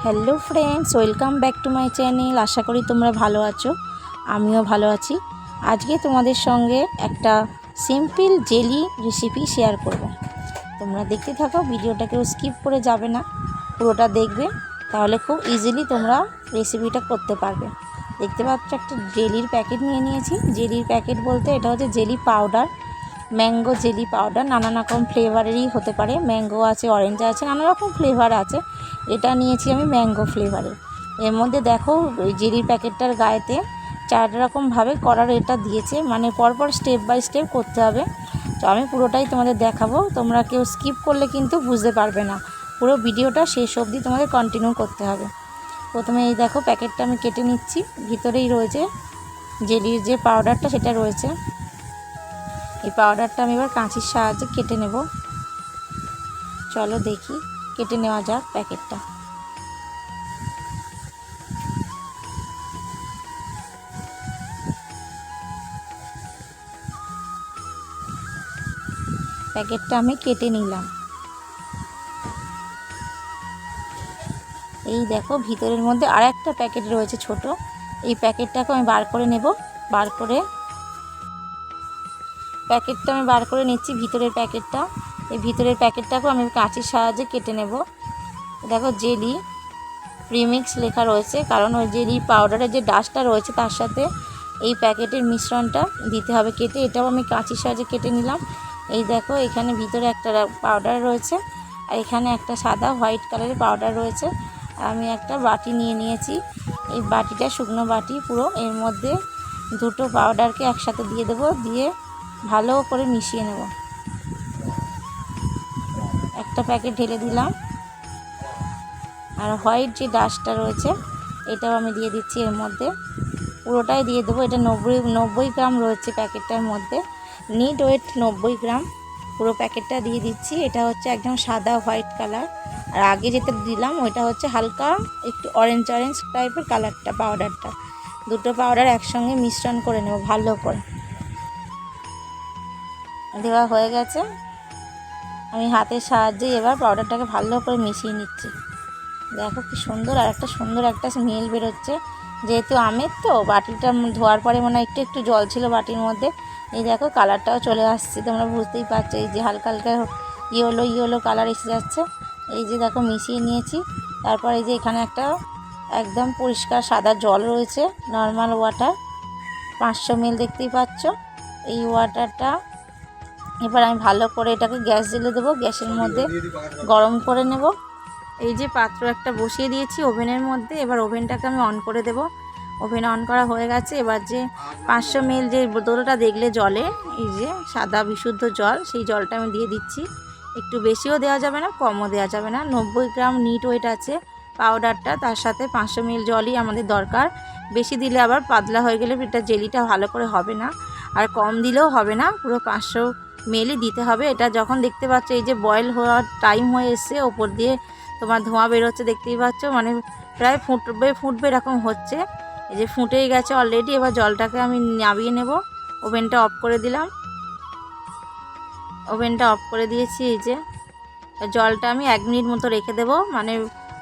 Hello friends, welcome back to my channel. আশা করি তোমরা ভালো আছো, আমিও ভালো আছি। আজকে তোমাদের সঙ্গে একটা সিম্পল জেলি রেসিপি শেয়ার করব। তোমরা দেখতে থাকো, ভিডিওটাকেও স্কিপ করে যাবে না, পুরোটা দেখবে, তাহলে খুব ইজিলি তোমরা রেসিপিটা করতে পারবে। দেখতে পাচ্ছ একটা জেলির প্যাকেট নিয়ে নিয়েছি। জেলির প্যাকেট বলতে এটা হচ্ছে jelly powder, mango jelly powder. নানান রকম ফ্লেভারেরই হতে পারে, ম্যাঙ্গো আছে, অরেঞ্জ আছে, নানা রকম ফ্লেভার আছে। এটা নিয়েছি আমি ম্যাঙ্গো ফ্লেভারের। এর মধ্যে দেখো ওই জেলির প্যাকেটটার গায়েতে 4 রকমভাবে করার এটা দিয়েছে, মানে পরপর স্টেপ বাই স্টেপ করতে হবে। তো আমি পুরোটাই তোমাদের দেখাবো, তোমরা কেউ স্কিপ করলে কিন্তু বুঝতে পারবে না। পুরো ভিডিওটা শেষ অবধি তোমাদের কন্টিনিউ করতে হবে। প্রথমে এই দেখো প্যাকেটটা আমি কেটে নিচ্ছি। ভিতরেই রয়েছে জেলির যে পাউডারটা, সেটা রয়েছে। এই পাউডারটা আমি এবার কাঁচির সাহায্যে কেটে নেব। চলো দেখি, কেটে নেওয়া যাক প্যাকেটটা। প্যাকেটটা আমি কেটে নিলাম। এই দেখো ভিতরের মধ্যে আর একটা প্যাকেট রয়েছে ছোট। এই প্যাকেটটাকে আমি বার করে নেব। প্যাকেটটা আমি বার করে নিচ্ছি, ভিতরের প্যাকেটটা। এই ভিতরের প্যাকেটটাকেও আমি কাঁচির সাহায্যে কেটে নেব। দেখো জেলি প্রিমিক্স লেখা রয়েছে, কারণ ওই জেলি পাউডারের যে ডাস্টটা রয়েছে তার সাথে এই প্যাকেটের মিশ্রণটা দিতে হবে কেটে। এটাও আমি কাঁচির সাহায্যে কেটে নিলাম। এই দেখো এখানে ভিতরে একটা পাউডার রয়েছে, আর এখানে একটা সাদা হোয়াইট কালারের পাউডার রয়েছে। আমি একটা বাটি নিয়ে নিয়েছি। এই বাটিটা শুকনো বাটি পুরো। এর মধ্যে দুটো পাউডারকে একসাথে দিয়ে দেবো, দিয়ে ভালো করে মিশিয়ে নেব। একটা প্যাকেট ঢেলে দিলাম। আর হোয়াইট যে ডাস্টটা রয়েছে এটাও আমি দিয়ে দিচ্ছি এর মধ্যে, পুরোটাই দিয়ে দেবো। এটা 90 গ্রাম রয়েছে প্যাকেটটার মধ্যে, নিট ওয়েট 90 গ্রাম। পুরো প্যাকেটটা দিয়ে দিচ্ছি। এটা হচ্ছে একদম সাদা হোয়াইট কালার, আর আগে যেটা দিলাম ওইটা হচ্ছে হালকা একটু অরেঞ্জ টাইপের কালারটা পাউডারটা। দুটো পাউডার একসঙ্গে মিশ্রণ করে নেব ভালো করে। দেওয়া হয়ে গেছে। আমি হাতের সাহায্যে এবার পাউডারটাকে ভালো করে মিশিয়ে নিচ্ছি। দেখো কি সুন্দর, আর একটা সুন্দর একটা স্মেল বেরোচ্ছে। যেহেতু আমের তো, বাটিটা ধোয়ার পরে মনে হয় একটু একটু জল ছিল বাটির মধ্যে। এই দেখো কালারটাও চলে আসছে, তোমরা বুঝতেই পারছো। এই যে হালকা হালকা ইয়েলো কালার এসে যাচ্ছে। এই যে দেখো মিশিয়ে নিয়েছি। তারপর এই যে এখানে একটা একদম পরিষ্কার সাদা জল রয়েছে, নর্মাল ওয়াটার 500 ml দেখতেই পাচ্ছ। এই ওয়াটারটা এবার আমি ভালো করে এটাকে গ্যাস জ্বেলে দেবো, গ্যাসের মধ্যে গরম করে নেব। এই যে পাত্র একটা বসিয়ে দিয়েছি ওভেনের মধ্যে। এবার ওভেনটাকে আমি অন করে দেব। ওভেন অন করা হয়ে গেছে। এবার যে 500 ml যে বোতলটা দেখলে জলে, এই যে সাদা বিশুদ্ধ জল, সেই জলটা আমি দিয়ে দিচ্ছি। একটু বেশিও দেওয়া যাবে না, কমও দেওয়া যাবে না। 90 গ্রাম নিট ওয়েট আছে পাউডারটা, তার সাথে 500 ml জলই আমাদের দরকার। বেশি দিলে আবার পাতলা হয়ে গেলে এটা জেলিটা ভালো করে হবে না, আর কম দিলেও হবে না, পুরো 500 ml দিতে হবে। এটা যখন দেখতে পাচ্ছ এই যে বয়েল হওয়ার টাইম হয়ে এসছে, ওপর দিয়ে তোমার ধোঁয়া বেরোচ্ছে দেখতেই পাচ্ছ, মানে প্রায় ফুটবে এরকম হচ্ছে। এই যে ফুটেই গেছে অলরেডি। এবার জলটাকে আমি নামিয়ে নেব। ওভেনটা অফ করে দিলাম। ওভেনটা অফ করে দিয়েছি। এই যে জলটা আমি 1 মিনিট মতো রেখে দেব, মানে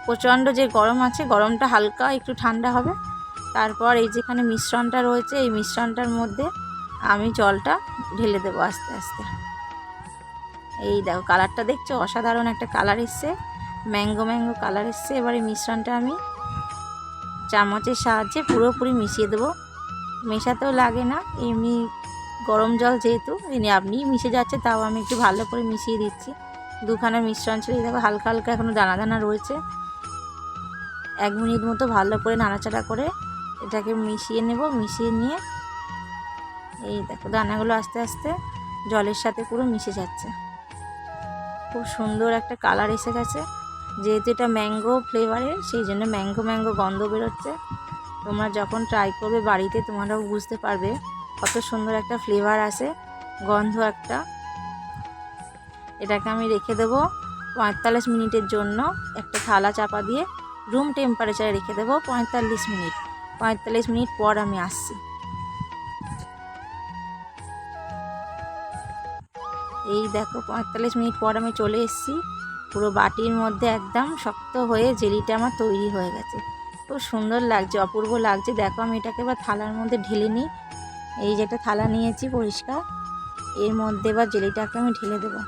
প্রচণ্ড যে গরম আছে, গরমটা হালকা একটু ঠান্ডা হবে। তারপর এই যেখানে মিশ্রণটা রয়েছে, এই মিশ্রণটার মধ্যে আমি জলটা ঢেলে দেবো আস্তে আস্তে। এই দেখো কালারটা দেখছো, অসাধারণ একটা কালার এসছে, ম্যাঙ্গো কালার এসছে। এবার এই মিশ্রণটা আমি চামচের সাহায্যে পুরোপুরি মিশিয়ে দেবো। মেশাতেও লাগে না, এমনি গরম জল যেহেতু আপনিই মিশে যাচ্ছে, তাও আমি একটু ভালো করে মিশিয়ে দিচ্ছি। দুখানা মিশ্রণ ছিল। এই দেখো হালকা হালকা এখনও দানা দানা রয়েছে। 1 মিনিট মতো ভালো করে নাড়াচাড়া করে এটাকে মিশিয়ে নেব। মিশিয়ে নিয়ে এই দেখো দানাগুলো আস্তে আস্তে জলের সাথে পুরো মিশে যাচ্ছে। খুব সুন্দর একটা কালার এসে গেছে। যেহেতু এটা ম্যাঙ্গো ফ্লেভারের, সেই জন্য ম্যাঙ্গো গন্ধ বেরোচ্ছে। তোমরা যখন ট্রাই করবে বাড়িতে, তোমরাও বুঝতে পারবে কত সুন্দর একটা ফ্লেভার আসে, গন্ধ একটা। এটাকে আমি রেখে দেবো 45 মিনিটের জন্য। একটা থালা চাপা দিয়ে রুম টেম্পারেচারে রেখে দেবো 45 মিনিট। 45 মিনিট পর আমি আসছি। এই দেখো 45 মিনিট পর আমি চলে এসেছি। পুরো বাটির মধ্যে একদম শক্ত হয়ে জেলিটা আমার তৈরি হয়ে গেছে। খুব সুন্দর লাগছে, অপূর্ব লাগছে। দেখো আমি এটাকে এবার থালার মধ্যে ঢেলে নিই। এই যে একটা থালা নিয়েছি পরিষ্কার, এর মধ্যে এবার জেলিটাকে আমি ঢেলে দেবো।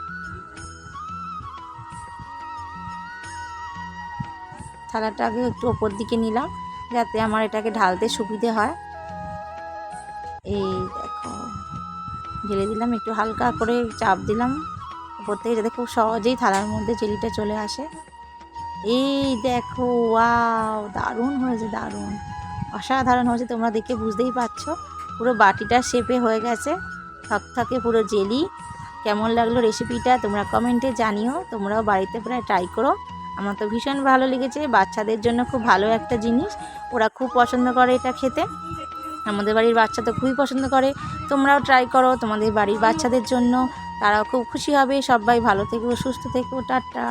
থালাটাকে একটু ওপর দিকে নিলাম যাতে আমার এটাকে ঢালতে সুবিধে হয়। এই দেখো ঢেলে দিলাম, একটু হালকা করে চাপ দিলাম ওপর থেকে যাতে খুব সহজেই থালার মধ্যে জেলিটা চলে আসে। এই দেখো, ওয়াও, দারুণ হয়েছে, দারুণ, অসাধারণ হয়েছে। তোমরা দেখে বুঝতেই পারছো পুরো বাটিটা শেপে হয়ে গেছে, থকথকে পুরো জেলি। কেমন লাগলো রেসিপিটা তোমরা কমেন্টে জানিও। তোমরাও বাড়িতে প্রায় ট্রাই করো। আমার তো ভীষণ ভালো লেগেছে, বাচ্চাদের জন্য খুব ভালো একটা জিনিস, ওরা খুব পছন্দ করে এটা খেতে। আমাদের বাড়ির বাচ্চা তো খুবই পছন্দ করে। তোমরাও ট্রাই করো তোমাদের বাড়ির বাচ্চাদের জন্য, তারাও খুব খুশি হবে। সবাই ভালো থেকো, সুস্থ থেকো, টাটা।